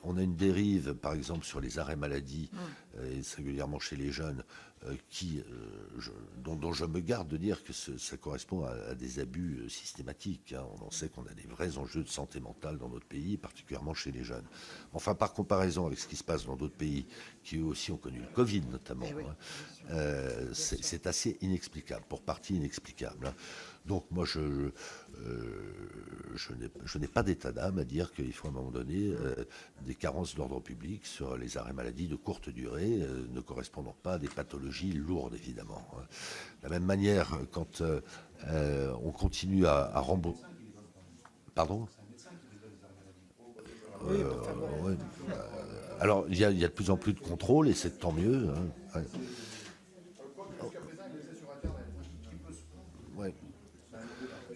on a une dérive, par exemple, sur les arrêts maladie, et singulièrement chez les jeunes, dont je me garde de dire que ça correspond à des abus systématiques. Hein. On en sait qu'on a des vrais enjeux de santé mentale dans notre pays, particulièrement chez les jeunes. Enfin, par comparaison avec ce qui se passe dans d'autres pays, qui eux aussi ont connu le Covid notamment, Eh oui, hein, bien sûr. c'est assez inexplicable, pour partie inexplicable. Hein. Donc moi, je n'ai pas d'état d'âme à dire qu'il faut à un moment donné des carences d'ordre public sur les arrêts maladie de courte durée, ne correspondant pas à des pathologies lourdes, évidemment. Hein. De la même manière, quand on continue à rembourser... Pardon. Oui, mais enfin bon. Ouais. Alors, il y a de plus en plus de contrôles, et c'est tant mieux. Hein. Ouais.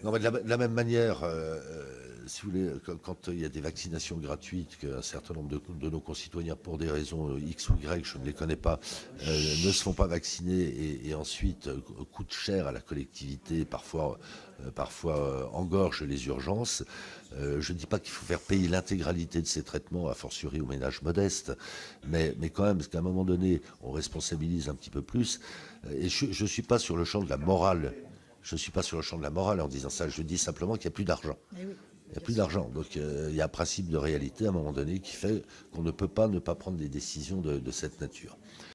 Non, mais de la même manière, si vous voulez, quand il y a des vaccinations gratuites, qu'un certain nombre de nos concitoyens, pour des raisons X ou Y, je ne les connais pas, ne se font pas vacciner et ensuite coûtent cher à la collectivité, parfois engorgent les urgences. Je ne dis pas qu'il faut faire payer l'intégralité de ces traitements, a fortiori aux ménages modestes, mais quand même, parce qu'à un moment donné, on responsabilise un petit peu plus. Et je ne suis pas sur le champ de la morale. Je ne suis pas sur le champ de la morale en disant ça. Je dis simplement qu'il n'y a plus d'argent. Eh oui, Il n'y a bien plus sûr. d'argent. Donc il y a un principe de réalité à un moment donné qui fait qu'on ne peut pas ne pas prendre des décisions de cette nature.